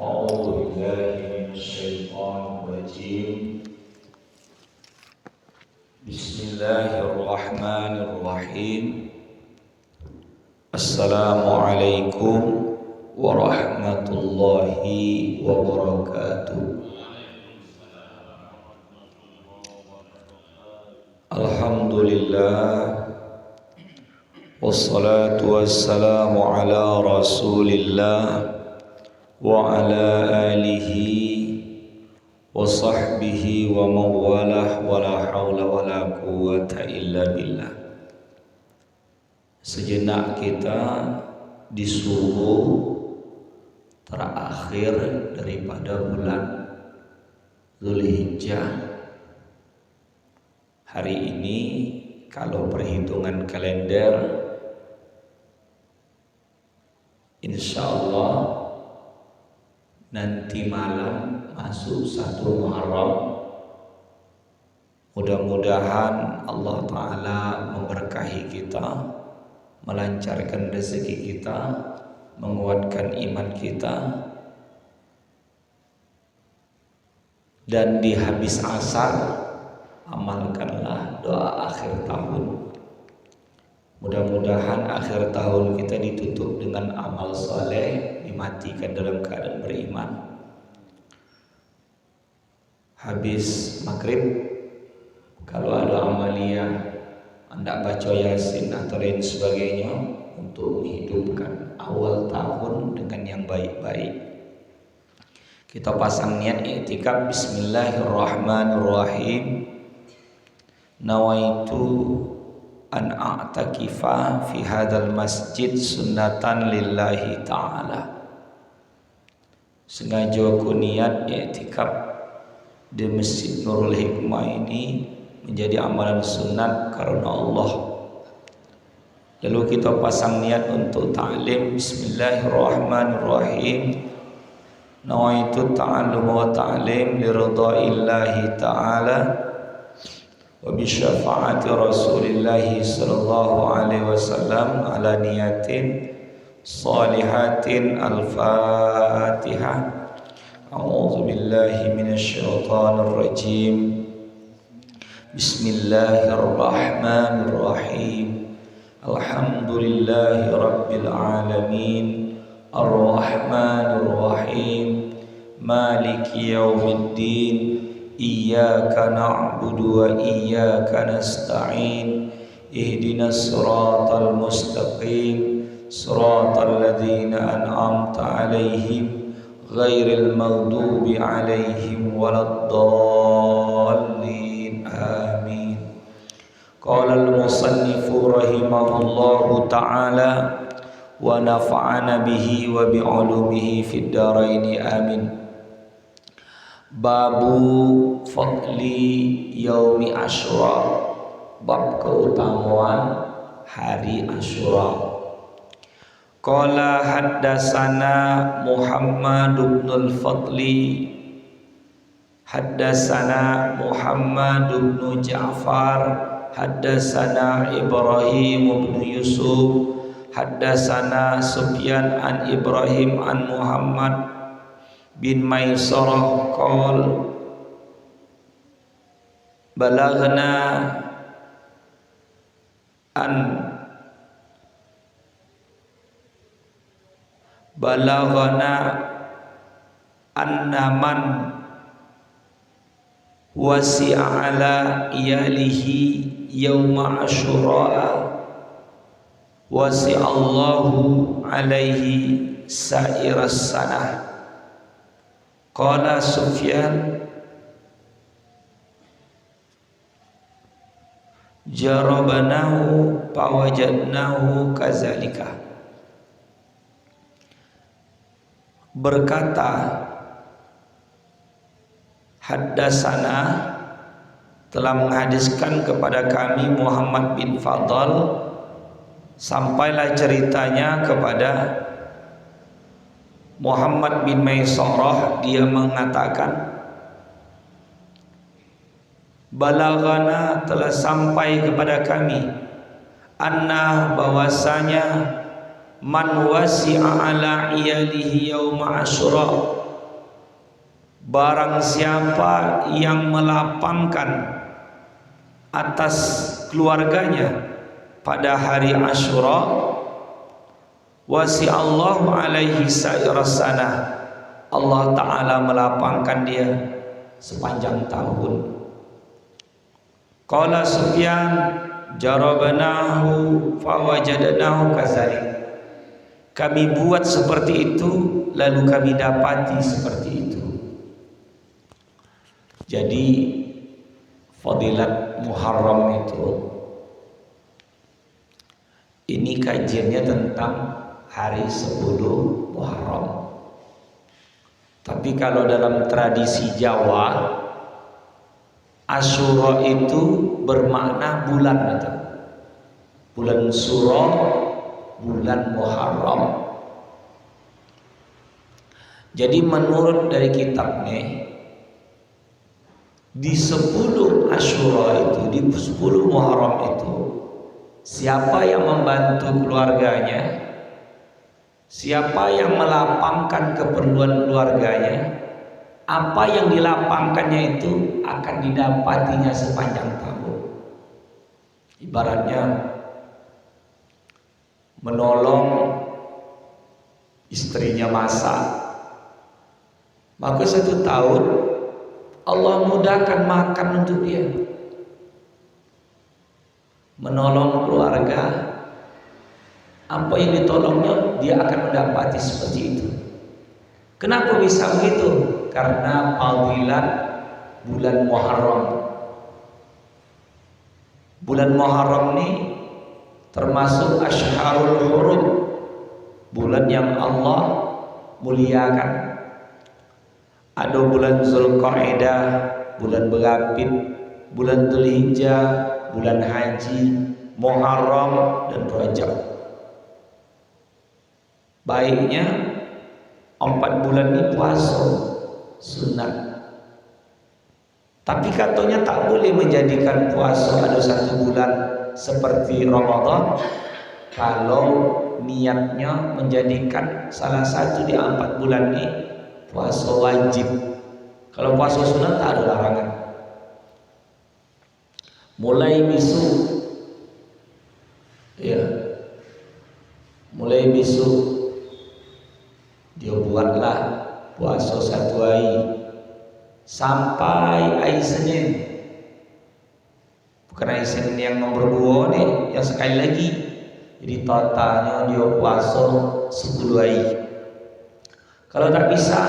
أعوذ بالله من الشيطان الرجيم. بسم الله الرحمن الرحيم. السلام عليكم ورحمة الله وبركاته. الحمد لله والصلاة والسلام على رسول الله وعلى آله وصحبه ومن والاه ولا حول ولا قوة إلا بالله. Sejenak kita disuruh terakhir daripada bulan Zulhijjah. Hari ini kalau perhitungan kalender, insya Allah nanti malam masuk 1 Muharram. Mudah-mudahan Allah Ta'ala memberkahi kita, melancarkan rezeki kita, menguatkan iman kita, dan di habis asar amalkanlah doa akhir tahun. Mudah-mudahan akhir tahun kita ditutup dengan amal soleh, dimatikan dalam keadaan beriman. Habis maghrib kalau ada amalia, hendak baca yasin atau lain sebagainya untuk menghidupkan awal tahun dengan yang baik-baik. Kita pasang niat i'tikaf. Bismillahirrahmanirrahim. Nawaitu an a'takifa fi hadzal masjid sunnatan lillahi ta'ala. Sengaja aku niat i'tikaf di Masjid Nurul Hikmah ini menjadi amalan sunat karena Allah. Lalu kita pasang niat untuk ta'lim. Bismillahirrahmanirrahim. Nawaitu ta'allum wa ta'lim liridaillahi ta'ala wa bi syafaati Rasulillahi sallallahu alaihi wasallam ala niyatin salihatin. Al-Fatihah. A'udzu billahi minasy syaithanir rajim. Bismillahirrahmanirrahim. Alhamdulillahi rabbil alamin. Ar-Rahmanir Rahim. Maliki yaumiddin. Iyyaka na'budu wa iyyaka nasta'in. Ihdinas siratal mustaqim. Siratal ladzina an'amta 'alaihim ghairil maghdubi 'alaihim waladdallin. Amin. Qala al-musannifu rahimahullahu ta'ala wa nafa'ana bihi wa bi 'ulumihi fid dharain. Amin. Babu fadli yaumi Asyura, bab keutamaan hari Asyura. Qala haddatsana Muhammad ibn al-Fadli, haddatsana Muhammad ibn Ja'far, haddatsana Ibrahim ibn Yusuf, haddatsana Sufyan an Ibrahim an Muhammad bin Maisarah qol balaghna anna man wasi'a ala iyalihi yawma Asyura wasi'allahu alaihi sa'iras sanah. Qala Sufyan jarabnahu fawajadnahu kazalika. Berkata haddatsana, telah menghadiskan kepada kami Muhammad bin Fadl, sampailah ceritanya kepada Muhammad bin Maisarah. Dia mengatakan balaghana, telah sampai kepada kami, anna, bahwasanya man wasi'a ala iyalihi yauma Asyura, barang siapa yang melapangkan atas keluarganya pada hari Asyura, wasi'allahu alaihi sa'irasana, Allah Ta'ala melapangkan dia sepanjang tahun. Qala Sufyan, jarabnahu fawajadnahu kadzalik. Kami buat seperti itu, lalu kami dapati seperti itu. Jadi fadilat Muharram itu, ini kajiannya tentang hari 10 Muharram. Tapi kalau dalam tradisi Jawa, Asyura itu bermakna bulan itu. Bulan Suro, bulan Muharram. Jadi menurut dari kitabnya, di 10 Asyura itu, di 10 Muharram itu, siapa yang membantu keluarganya, siapa yang melapangkan keperluan keluarganya, apa yang dilapangkannya itu akan didapatinya sepanjang tahun. Ibaratnya menolong istrinya masak, maka 1 tahun Allah mudahkan makan untuk dia. Menolong keluarga, apa yang ditolongnya dia akan mendapati seperti itu. Kenapa bisa begitu? Karena fadilat bulan Muharram. Bulan Muharram ini termasuk Asyharul Hurum, bulan yang Allah muliakan. Ada bulan Zulqa'dah, bulan Berapit, bulan Dzulhijjah, bulan Haji, Muharram, dan Rajab. Baiknya 4 bulan ini puasa sunat. Tapi katanya tak boleh menjadikan puasa ada 1 bulan seperti Ramadan kalau niatnya menjadikan salah satu di 4 bulan ini puasa wajib. Kalau puasa sunat tak ada larangan. Mulai besok, ya, mulai besok dia buatlah puasa 1 hari sampai hari Senin. Bukan hari Senin yang nomor 2 nih, yang sekali lagi. Jadi totalnya dia puasa 10 hari. Kalau tak bisa,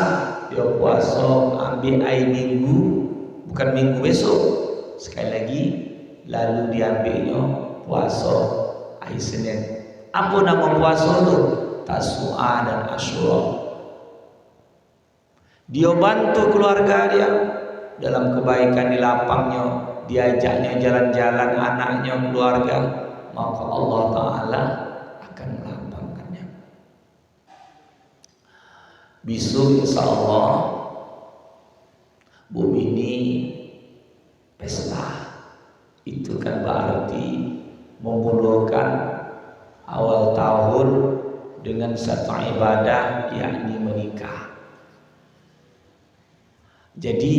dia puasa ambil hari Minggu, bukan Minggu besok, sekali lagi, lalu diambilnya puasa hari Senin. Apa nama puasa itu? Tasu'a dan Asyura. Dia bantu keluarga dia dalam kebaikan di lapangnya, diajaknya jalan-jalan anaknya, keluarga, maka Allah Ta'ala akan melapangkannya. Besok insya Allah bumi ini pesta. Itu kan berarti memulakan awal tahun dengan satu ibadah, yakni menikah. Jadi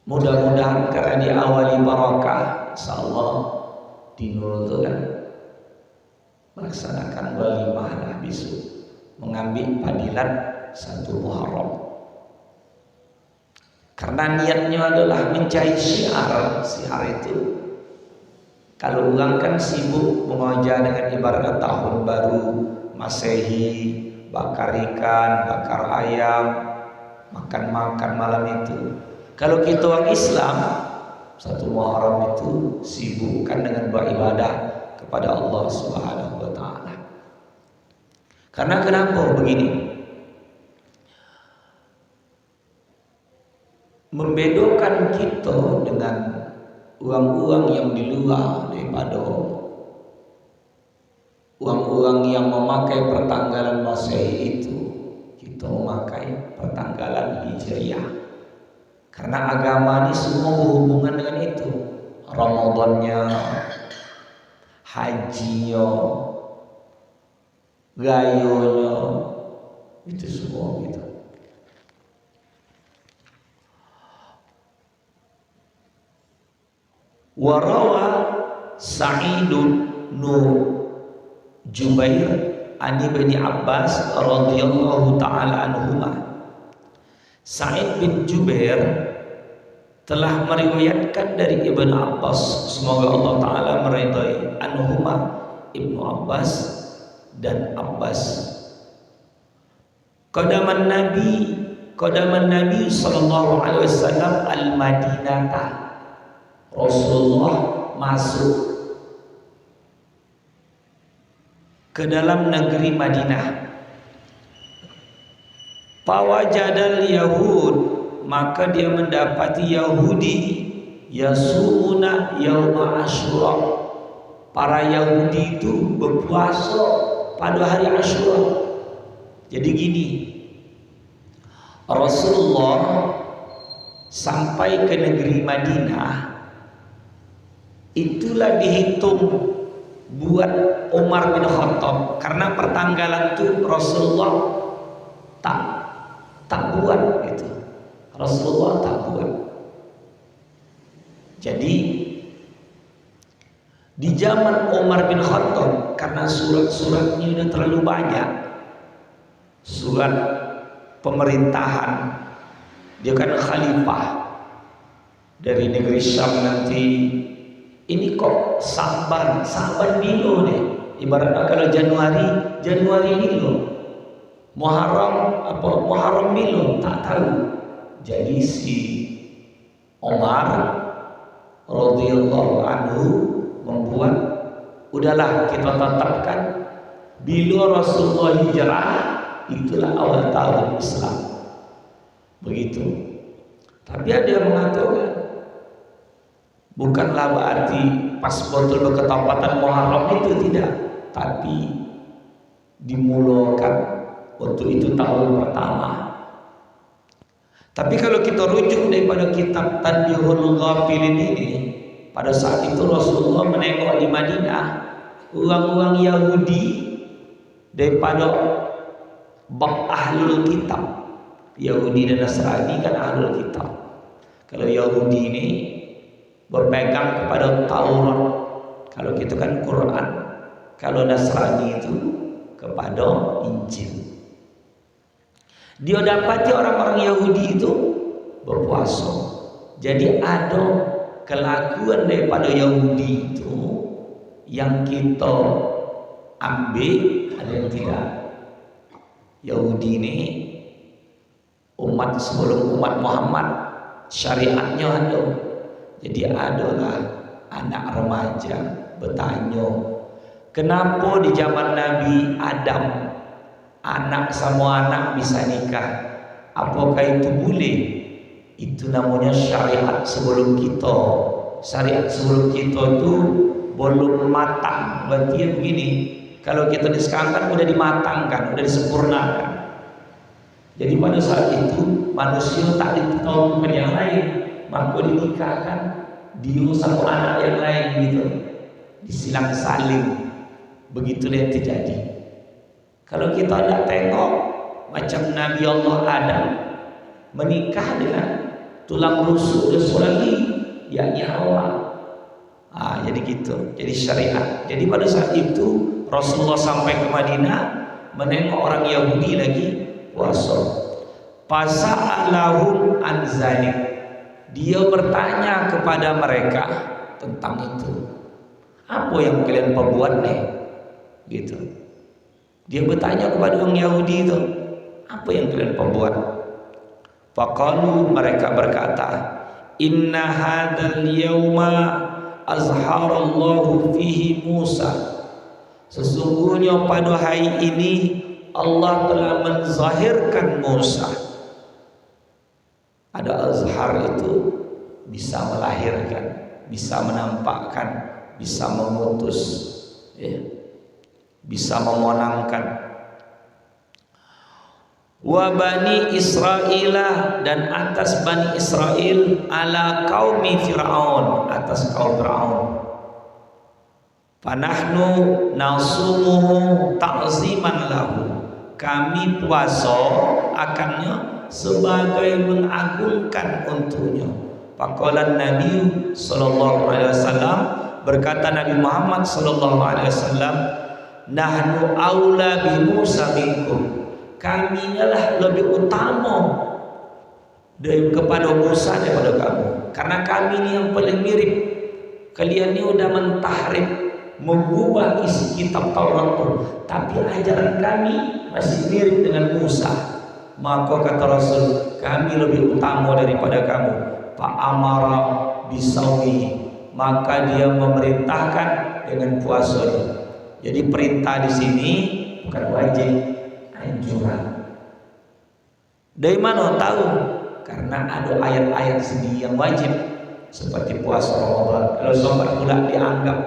mudah-mudahan karena diawali barakah, insyaallah di Nurul itu kan melaksanakan walimah lah besok, mengambil fadilat 1 Muharram. Karena niatnya adalah mencari syiar. Syiar itu, kalau orang kan sibuk mengajar dengan ibarat tahun baru Masehi, bakar ikan, bakar ayam, makan-makan malam itu. Kalau kita orang Islam, 1 Muharram itu sibukkan dengan beribadah kepada Allah Subhanahu wa Ta'ala. Karena kenapa begini? Membedakan kita dengan orang-orang yang di luar daripada orang-orang yang memakai pertanggalan Masehi itu, kita memakai pertanggalan Hijriah. Karena agama ini semua berhubungan dengan itu. Ramadannya, hajinya, gayonya, itu semua gitu. Warawa Sa'idun Jubair ani bin Abbas radhiyallahu taala anhuma. Sa'id bin Jubair telah meriwayatkan dari Ibnu Abbas, semoga Allah taala meridai, anhuma, Ibnu Abbas dan Abbas. Qadaman Nabi sallallahu alaihi wasallam al-Madinata. Rasulullah masuk ke dalam negeri Madinah. Fawajadal Yahud, maka dia mendapati Yahudi yasumuna yauma Asyura. Para Yahudi itu berpuasa pada hari Asyura. Jadi gini, Rasulullah sampai ke negeri Madinah, itulah dihitung buat Umar bin Khattab, karena pertanggalan itu Rasulullah tak buat gitu. Rasulullah tak buat. Jadi di zaman Umar bin Khattab, karena surat-suratnya udah terlalu banyak, surat pemerintahan, dia kan khalifah dari negeri Syam nanti. Ini kok Saban Milo nih, ibaratnya kalau Januari Milo, Muharram Milo, tak tahu. Jadi si Umar radhiyallahu anhu membuat, udahlah kita tetapkan bila Rasulullah hijrah, itulah awal tahun Islam. Begitu. Tapi ada yang mengatakan bukanlah berarti pas betul berketepatan Muharram itu, tidak, tapi dimulakan untuk itu tahun pertama. Tapi kalau kita rujuk daripada kitab Tanbihul Ghafilin ini, pada saat itu Rasulullah menengok di Madinah orang-orang Yahudi daripada bab ahlul kitab. Yahudi dan Nasrani kan ahlul kitab. Kalau Yahudi ini berpegang kepada Taurat, kalau kita kan Quran. Kalau Nasrani itu kepada Injil. Dia dapati orang-orang Yahudi itu berpuasa. Jadi ada kelakuan daripada Yahudi itu yang kita ambil, ada yang tidak. Yahudi ini umat sebelum umat Muhammad, syariatnya ada. Jadi adalah anak remaja bertanya, kenapa di zaman Nabi Adam anak sama anak bisa nikah? Apakah itu boleh? Itu namanya syariat sebelum kita. Syariat sebelum kita itu belum matang. Berarti ya begini, kalau kita sekarang kan udah dimatangkan, udah disempurnakan. Jadi pada saat itu manusia tak ditawarkan yang lain, maka dinikahkan dia sama anak yang lain gitu, disilang saling. Begitulah yang terjadi. Kalau kita tidak tengok macam Nabi Allah Adam menikah dengan tulang rusuk dan lagi, yakni Hawa. Jadi gitu. Jadi syariat. Jadi pada saat itu Rasulullah sampai ke Madinah, menengok orang Yahudi lagi puasa. Fasa'alahum an zalik. Dia bertanya kepada mereka tentang itu. Apa yang kalian perbuat nih? Gitu. Dia bertanya kepada orang Yahudi itu, apa yang kalian perbuat? Faqalu, mereka berkata, inna hadzal yauma azharallahu fihi Musa. Sesungguhnya pada hari ini Allah telah menzahirkan Musa. Ada azhar itu bisa melahirkan, bisa menampakkan, bisa memutus, ya, bisa memenangkan. Wa bani Israilah, dan atas bani Israel, ala qaumi Fir'aun, atas kaum Fir'aun. Fanahnu nasumuhu ta'ziman lahu. Kami puasa akannya sebagai mengagungkan untuknya. Faqala Nabi sallallahu alaihi wasallam, berkata Nabi Muhammad sallallahu alaihi wasallam, nahnu aula bi Musa minkum, kami lah lebih utama kepada Musa daripada kamu, karena kami ini yang paling mirip. Kalian ini udah mentahrif, mengubah isi kitab Taurat itu, tapi ajaran kami masih mirip dengan Musa. Maka kata Rasul, kami lebih utama daripada kamu. Fa amara bisawi, maka dia memerintahkan dengan puasanya. Jadi perintah di sini bukan wajib, anjuran. Dari mana tahu? Karena ada ayat-ayat sendiri yang wajib, seperti puasa Ramadan. Kalau sobat pula dianggap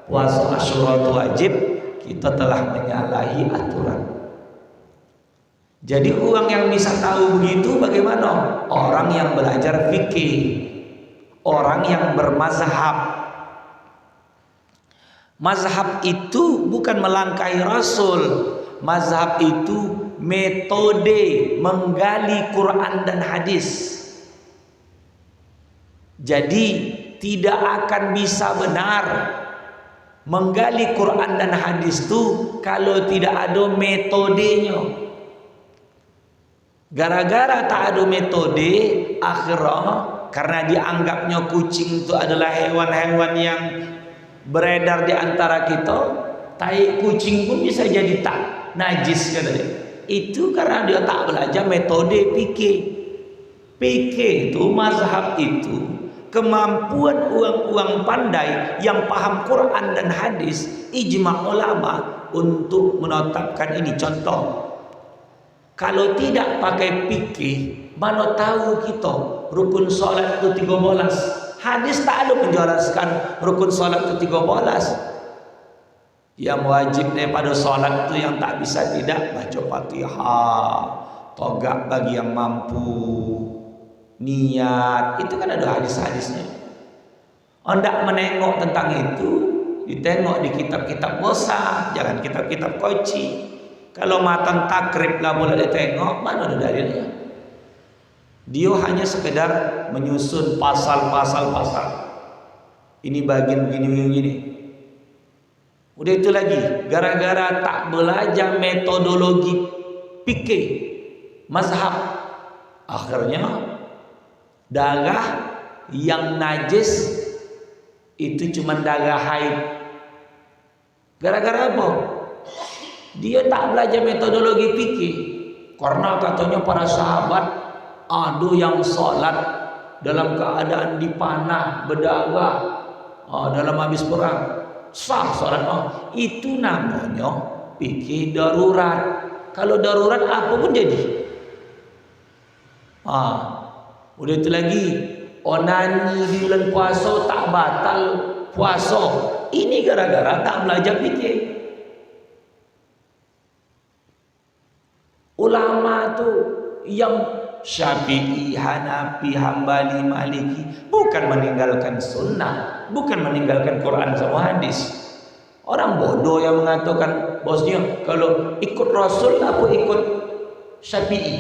puasa Asyura itu wajib, kita telah menyalahi aturan. Jadi orang yang bisa tahu begitu bagaimana? Orang yang belajar fikih, orang yang bermazhab. Mazhab itu bukan melangkahi Rasul. Mazhab itu metode menggali Quran dan hadis. Jadi tidak akan bisa benar menggali Quran dan hadis itu kalau tidak ada metodenya. Gara-gara tak ada metode, akhirnya karena dianggapnya kucing itu adalah hewan-hewan yang beredar di antara kita, tai kucing pun bisa jadi tak najis katanya. Itu karena dia tak belajar metode fikih. Fikih itu, mazhab itu, kemampuan orang-orang pandai yang paham Quran dan hadis, ijma ulama untuk menetapkan ini. Contoh, kalau tidak pakai fikih, mana tahu kita rukun solat itu 13. Hadis tak ada menjelaskan rukun solat itu 13. Yang wajib daripada solat itu yang tak bisa tidak baca Fatihah, togak bagi yang mampu, niat, itu kan ada hadis-hadisnya. Hendak menengok tentang itu, ditengok di kitab-kitab bosan, jangan kitab-kitab koci. Kalau matan takrib lah boleh ditengok, mana ada dalilnya? Dia hanya sekedar menyusun pasal-pasal. Ini bagian begini. Udah itu lagi, gara-gara tak belajar metodologi fikih mazhab, akhirnya darah yang najis itu cuma darah haid. Gara-gara apa? Dia tak belajar metodologi fikih. Karena katanya para sahabat ada yang sholat dalam keadaan dipanah, berdarah, dalam habis perang, sah sholat. Itu namanya fikih darurat. Kalau darurat apa pun jadi. Udah itu lagi, onani di bulan puasa tak batal puasa. Ini gara-gara tak belajar fikih. Ulama tu yang Syafi'i, Hanafi, Hambali, Maliki bukan meninggalkan sunnah, bukan meninggalkan Quran sama hadis. Orang bodoh yang mengatakan bosnya kalau ikut Rasul apa ikut Syafi'i,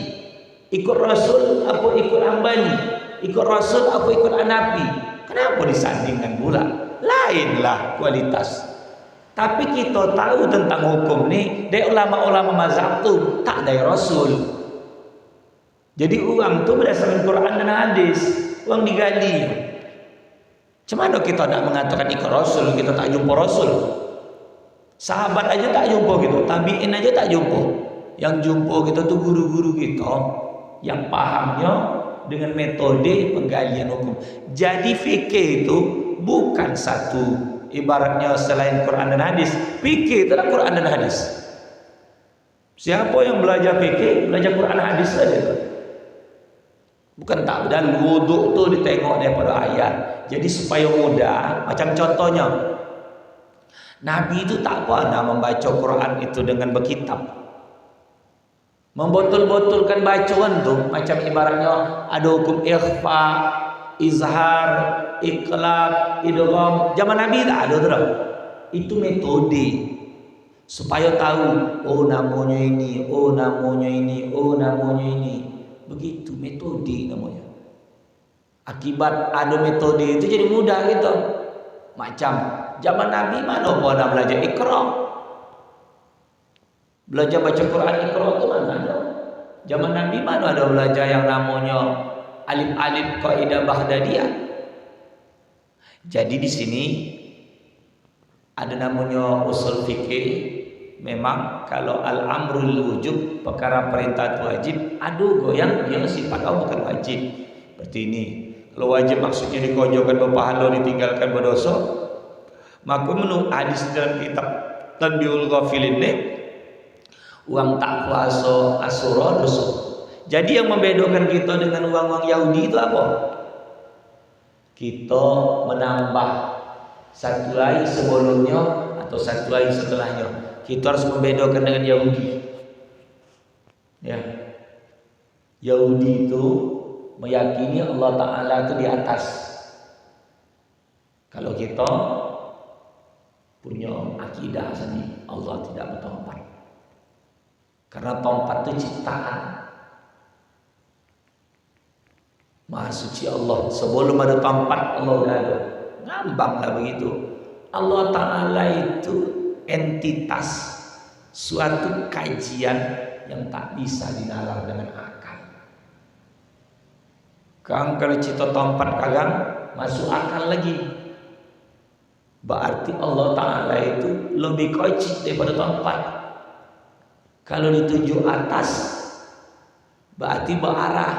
ikut Rasul apa ikut Hambali, ikut Rasul apa ikut Hanafi. Kenapa disandingkan pula? Lainlah kualitas. Tapi kita tahu tentang hukum ni dari ulama-ulama mazhab tu tak dari Rasul. Jadi uang tu berdasarkan Quran dan hadis, uang digali. Macam mana kita nak mengatakan ikut Rasul, kita tak jumpa Rasul? Sahabat aja tak jumpa gitu, tabi'in aja tak jumpa. Yang jumpa kita tu guru-guru kita yang pahamnya dengan metode penggalian hukum. Jadi fikih itu bukan satu ibaratnya selain Quran dan hadis. Fikih itu adalah Quran dan hadis. Siapa yang belajar fikih, belajar Quran dan hadis saja. Bukan tak dan wuduk tu ditengok daripada ayat. Jadi supaya mudah, macam contohnya Nabi itu tak pernah membaca Quran itu dengan berkitab. Membotul-botulkan bacaan tu macam ibaratnya ada hukum ikhfa, izhar, iqlab, idgham. Zaman Nabi tak ada tu. Itu metode supaya tahu namanya ini, namanya ini, namanya ini. Begitu metode namanya. Akibat ada metode itu jadi mudah gitu. Macam zaman Nabi mana orang belajar Iqra. Belajar baca Quran Iqra itu mana ada. Zaman Nabi mana ada belajar yang namanya alif-alif kaidah Baghdadiyah. Jadi di sini ada namanya usul fikih. Memang kalau al-amrul wujub, perkara perintah itu wajib, aduh goyang dia sifat bukan wajib. Seperti ini. Kalau wajib maksudnya dikojokkan berpahala, ditinggalkan berdosa. Maka menurut hadis dalam kitab Tanbihul Ghafilin ini, uang tak puasa Asyura dosa. Jadi yang membedakan kita dengan uang-uang Yahudi itu apa? Kita menambah satu hari sebelumnya atau satu hari setelahnya. Kita harus membedakan dengan Yahudi. Ya. Yahudi itu meyakini Allah Ta'ala itu di atas. Kalau kita punya akidah sendiri, Allah tidak bertempat. Karena tempat itu ciptaan. Maha suci Allah. Sebelum ada tempat, Allah sudah ada. Ngambanglah begitu. Allah Ta'ala itu entitas, suatu kajian yang tak bisa dinalar dengan akal. Kang kalau cita tempat kagang masuk akal lagi. Berarti Allah Ta'ala itu lebih kocik daripada tempat. Kalau dituju atas berarti berarah.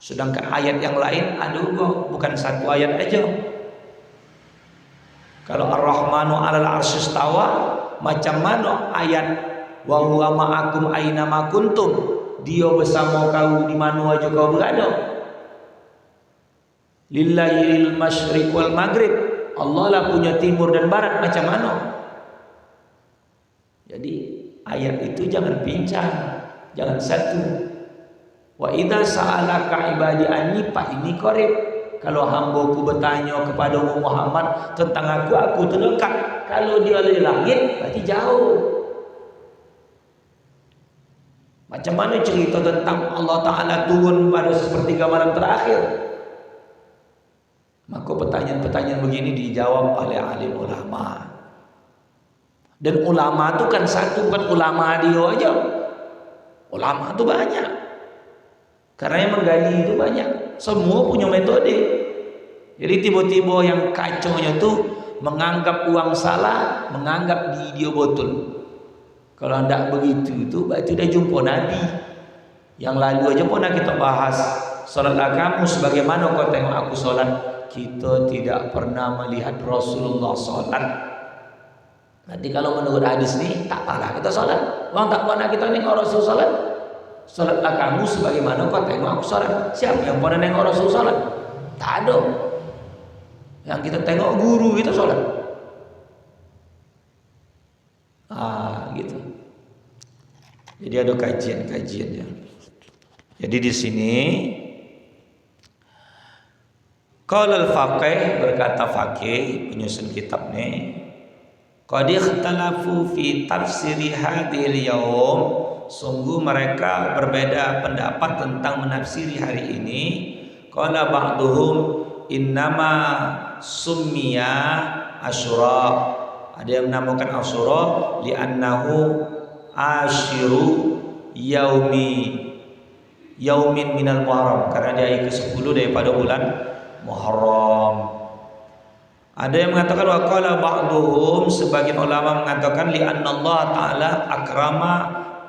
Sedangkan ayat yang lain aduh bukan satu ayat aja. Kalau Ar-Rahmanu 'alal 'arsy istawa, macam mana ayat wa huwa ma'akum aina ma kuntum, dia bersama kau di mana aja kau berada. Lillahil masyriq wal maghrib, Allah lah punya timur dan barat, macam mana? Jadi ayat itu jangan pincang, jangan satu. Wa idza sa'alaka ibadi anni fa inni qarib. Kalau hambaku bertanya kepada Muhammad tentang aku terdekat. Kalau dia di langit, berarti jauh. Macam mana cerita tentang Allah Ta'ala turun pada sepertiga malam terakhir? Maka pertanyaan-pertanyaan begini dijawab oleh alim ulama. Dan ulama itu kan satu, bukan ulama dia aja. Ulama itu banyak. Karena yang menggali itu banyak. Semua punya metode. Jadi tiba-tiba yang kacaunya tuh menganggap uang salah, menganggap dia betul. Kalau tidak begitu itu berarti sudah jumpa Nabi. Yang lalu aja pernah kita bahas. Salatlah kamu sebagaimana kau tengok aku salat. Kita tidak pernah melihat Rasulullah salat. Nanti kalau menurut hadis ini tak pernah kita salat. Wang tak pernah kita nengok Rasul salat. Salatlah kamu sebagaimana kau tengok aku salat. Siapa yang pernah nengok Rasul salat? Tak ada. Yang kita tengok guru kita salat. Gitu. Jadi ada kajian-kajiannya. Jadi di sini qala al-faqih, berkata faqih penyusun kitab ni, qad ikhtalafu fi tafsiri hadhil yaum, sungguh mereka berbeda pendapat tentang menafsiri hari ini. Qala ba'duhum innama summiya Asyura, ada yang menamakan Asyura li'annahu asyiru yaumin minal Muharram, karena dia hari ke-10 daripada bulan Muharram. Ada yang mengatakan waqala ba'duhum, sebagian ulama mengatakan li'anna Allah Ta'ala akrama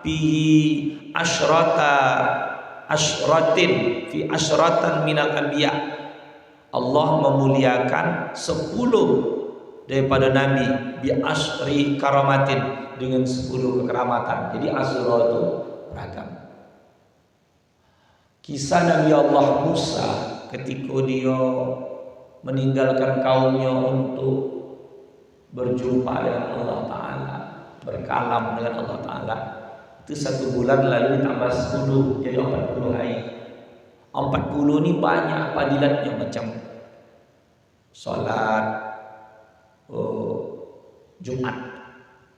bihi asyratin fi asyratan minal anbiya, Allah memuliakan 10 daripada Nabi bi asyri karamatin, dengan 10 kekeramatan. Jadi Asyura itu beragam. Kisah Nabi Allah Musa ketika dia meninggalkan kaumnya untuk berjumpa dengan Allah Ta'ala, berkalam dengan Allah Ta'ala, itu 1 bulan lalu ditambah 10 jadi 40 hari. 40 ini banyak fadilatnya, macam salat Jumat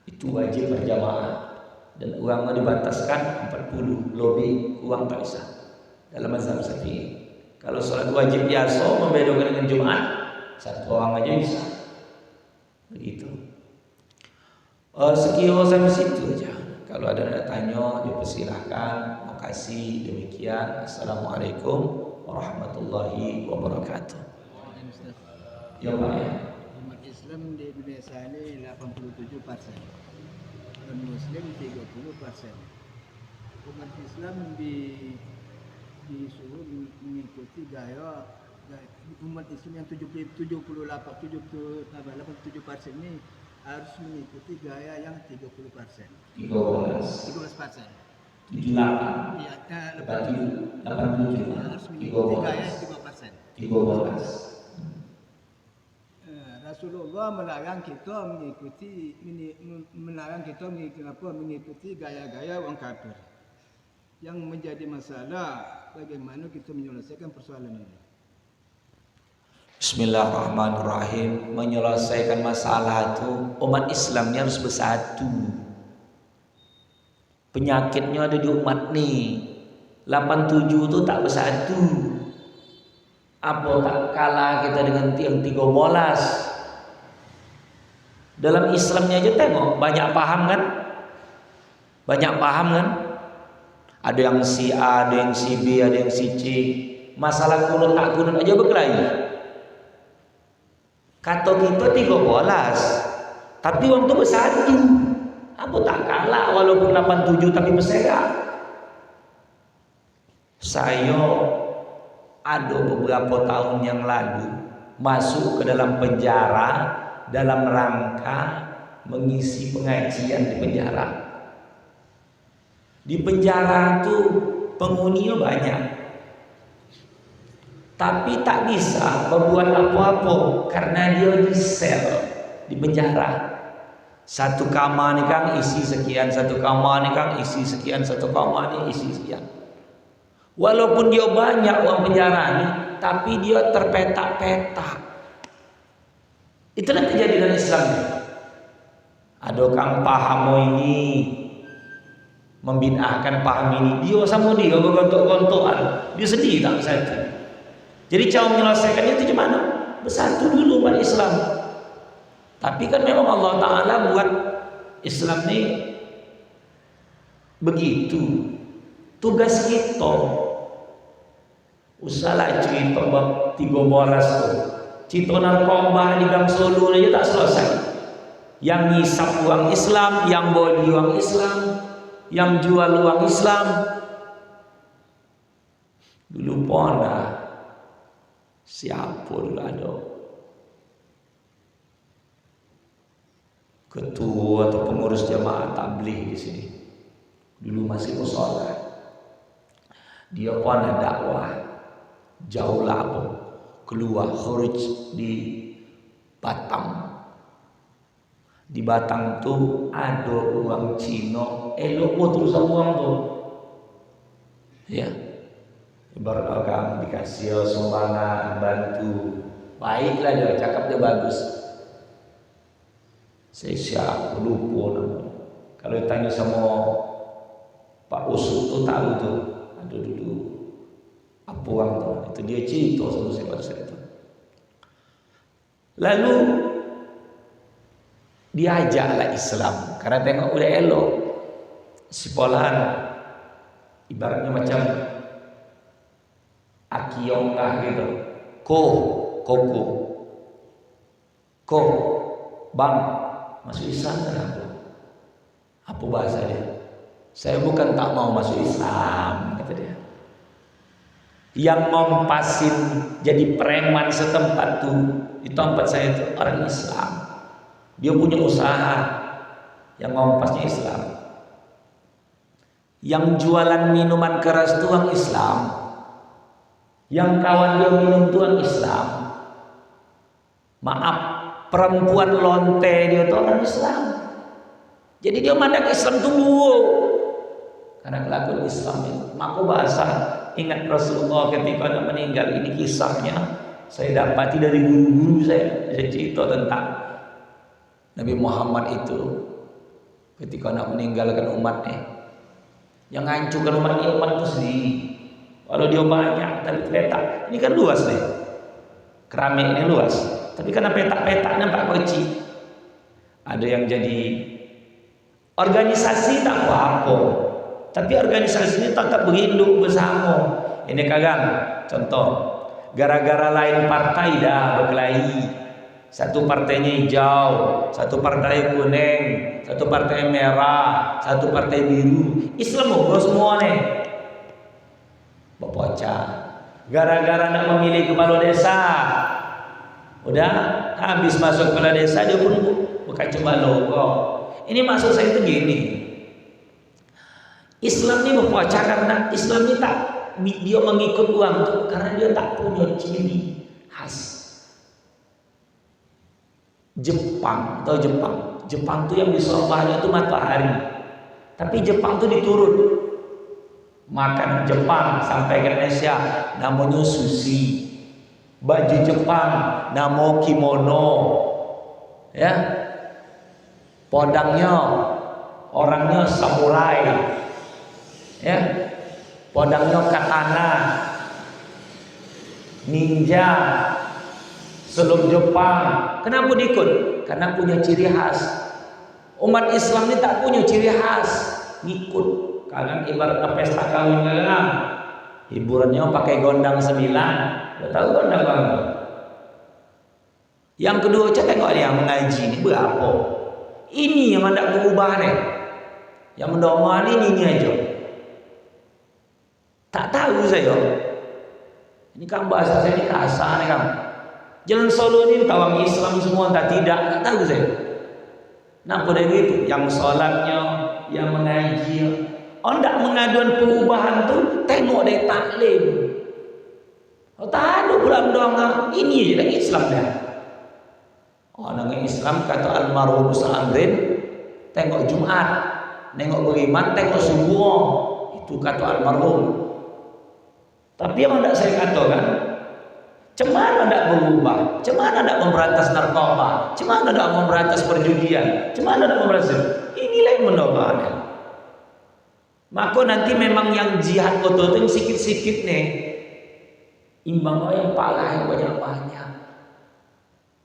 itu wajib berjamaah dan uangnya dibataskan 40, lebih uang tak bisa dalam mazhab Syafi'i. Kalau sholat wajib biasa membedakan dengan Jumat, satu orang aja bisa. Begitu. Sekian sampai situ aja. Kalau ada yang tanya, dipersilahkan. Makasih. Demikian. Assalamualaikum warahmatullahi wabarakatuh. Ya Pak ya. Umat Islam di Indonesia ini 87%, non Muslim 30%. Umat Islam disuruh mengikuti gaya umat Islam yang 87% ini harus mengikuti gaya yang 30%. 13%. 78. Iya, 87. Harus mengikuti gaya 3%. 13. Rasulullah melarang kita mengikuti gaya-gaya orang kafir. Yang menjadi masalah bagaimana kita menyelesaikan persoalan ini. Bismillahirrahmanirrahim. Menyelesaikan masalah itu umat Islamnya harus bersatu. Penyakitnya ada di umat nih. 87 itu tak bersatu. Apa tak kalah kita dengan yang 13. Dalam Islamnya aja tengok banyak paham kan? Banyak paham kan? Ada yang si A, ada yang si B, ada yang si C. Masalah kunut tak kunut aja berkelahi. Kata kita 13, tapi orang tu bersatu. Apa tak kalah walaupun 87 tapi berserak. Saya ada beberapa tahun yang lalu masuk ke dalam penjara dalam rangka mengisi pengajian di penjara. Di penjara itu penghuninya banyak, tapi tak bisa berbuat apa-apa karena dia di sel di penjara. Satu kamar ni kan isi sekian, satu kamar ni kan isi sekian, satu kamar ni isi sekian. Walaupun dia banyak uang penjara ni, tapi dia terpetak-petak. Itulah terjadi dalam Islam. Ada orang paham ini, membid'ahkan paham ini, dia sama dia bergontok-gontokan, dia sedih tak bersatu. Jadi cara menyelesaikannya itu gimana? Bersatu dulu umat Islam. Tapi kan memang Allah Ta'ala buat Islam ini begitu. Tugas kita, usahlah cerita bab 13 tu. Cerita narkoba di Gang Solo aja tak selesai. Yang ngisap uang Islam, yang beli uang Islam, yang jual uang Islam. Dulu pernah siapa dulu ada ketua atau pengurus jamaah tabligh di sini. Dulu masih musola. Dia pernah dakwah jauh lah keluar khuruj di Batam. Di Batam tuh ada uang Cina, elok terus uang tuh. Ya. Ibarat orang dikasih sumbangan, bantu. Baiklah dia, cakap dia bagus. Saya siapa lupa namanya. Kalau ditanya sama Pak Usut tuh tahu tuh. Ada dulu apa uang tuh. Itu dia cerita sama saya pada saat itu. Lalu diajaklah Islam karena tengok udah elok. Sekolahan ibaratnya macam akiyongkah gitu. Koko. Bang, masuk Islam kenapa? Apa bahasa dia? Saya bukan tak mau masuk Islam, kata dia. Yang mempasin jadi preman setempat tuh di tempat saya itu orang Islam. Dia punya usaha yang ngompasnya Islam. Yang jualan minuman keras itu orang Islam. Yang kawan dia minum itu orang Islam. Maaf, perempuan lonte dia itu orang Islam. Jadi dia mandang Islam itu karena kelakuan Islam itu. Maka bahasa ingat Rasulullah ketika nak meninggal, ini kisahnya saya dapati dari guru-guru saya cerita tentang Nabi Muhammad itu ketika nak meninggalkan umatnya. Yang hancurkan umat itu sendiri. Kalau dia banyak tapi petak, ini kan luas nih. Keramik ini luas, tapi karena petak-petak nampak kecil. Ada yang jadi organisasi tak apa-apa, tapi organisasi ini tetap berinduk bersama. Ini kagak contoh, gara-gara lain partai dah berkelahi. Satu partainya hijau, satu partai kuning, satu partai merah, satu partai biru. Islam mau semua nih. Bapocah. Gara-gara nak memilih kepala desa, udah habis masuk kepala desa dia pun bukan coba logo. Ini maksud saya itu gini. Islam ini bapocah karena Islam ini tak dia mengikut uang tuh karena dia tak punya ciri khas. Jepang tuh yang disorbannya itu matahari, tapi Jepang tuh diturun makan Jepang sampai ke Indonesia namanya sushi, baju Jepang nama kimono, ya, podangnya orangnya samurai, ya, podangnya katana, ninja. Sebelum Jepang, kenapa diikut? Karena punya ciri khas. Umat Islam ini tak punya ciri khas, ngikut. Kalian ibaratnya pesta kawin kalian, hiburannya pakai gondang 9. Udah tahu gondang kamu? Yang kedua, coba tengok dia mengaji ini berapa? Ini yang ada berubah nih. Yang mendoa ini aja. Tak tahu saya. Ini kan bahasa saya ini kasar nih kan. Jalan Solo ini tawang Islam semua tak tidak tahu saya. Nah pada gitu, yang sholatnya, yang mengaji, ndak mengaduan perubahan tuh tengok deh taklim. Oh tak ada pula mendongak ini je Islam dah. Orang Islam kata almarhum Amrin, tengok Jumat, nengok beriman, tengok subuh, itu kata almarhum. Tapi yang ndak saya katakan. Cemana tidak berubah, cemana tidak memberantas narkoba, cemana tidak memberantas perjudian, cemana tidak memberantas. Inilah yang mendoakan. Maka nanti memang yang jihad betul itu sikit-sikit nih, imbang yang parah yang banyak-banyak.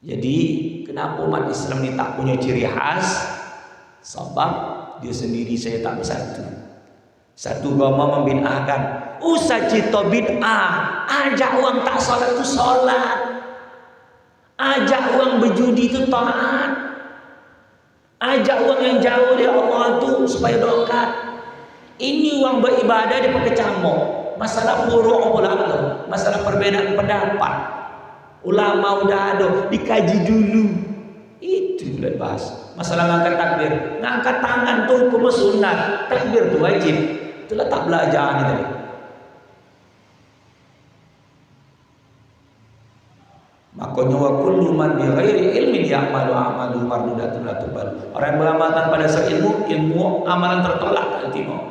Jadi kenapa umat Islam ini tak punya ciri khas? Sebab dia sendiri saya tak bersatu. Satu agama membid'ahkan. Usah cita bid'ah. Ajak orang tak sholat tu sholat. Ajak orang berjudi tu taat. Ajak orang yang jauh dari Allah tu supaya dekat. Ini orang beribadah dia pakai camuk. Masalah furu' ulama, masalah perbedaan pendapat. Ulama udah ada, dikaji dulu. Itu boleh bahas. Masalah ngangkat takbir, ngangkat tangan tu hukum sunat, takbir tu wajib. Itulah tak belajar ni tadi. Makanya wa kullu man bi ghairi ilmin ya'malu amalu mardudatun la tuqbal. Orang yang beramal tanpa dasar ilmu amalan tertolak nanti mau.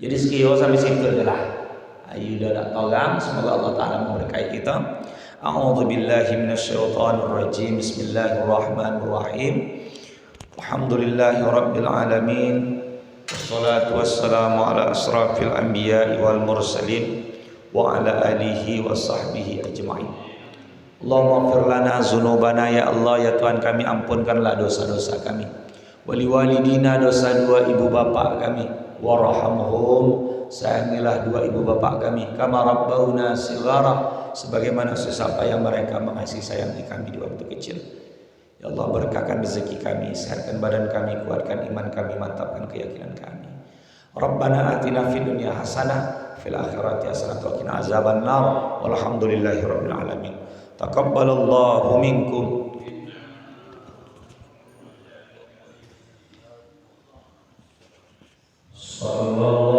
Jadi sekian sampai situ adalah. Ayo dah tolong, semoga Allah Taala memberkahi kita. A'udzu billahi minasyaitonir rajim. Bismillahirrahmanirrahim. Alhamdulillahirabbil alamin. Wassalatu wassalamu ala asrafil anbiya'i wal mursalin wa ala alihi wa sahbihi ajma'in. Allahumma ighfir lana dzunubana ya Allah, ya Tuhan kami, ampunkanlah dosa-dosa kami. Wali walidina, dosa dua ibu bapa kami. Warhamhum, sayangilah dua ibu bapa kami. Kama rabbauna shighara, sebagaimana susah payah mereka mengasihi sayangi kami di waktu kecil. Ya Allah, berkahkan rezeki kami, sehatkan badan kami, kuatkan iman kami, mantapkan keyakinan kami. Rabbana atina fid dunya hasanah, fil akhirati hasanah wa qina azaban nar. Walhamdulillahirabbil alamin. Taqabbalallahu minkum. Sallallahu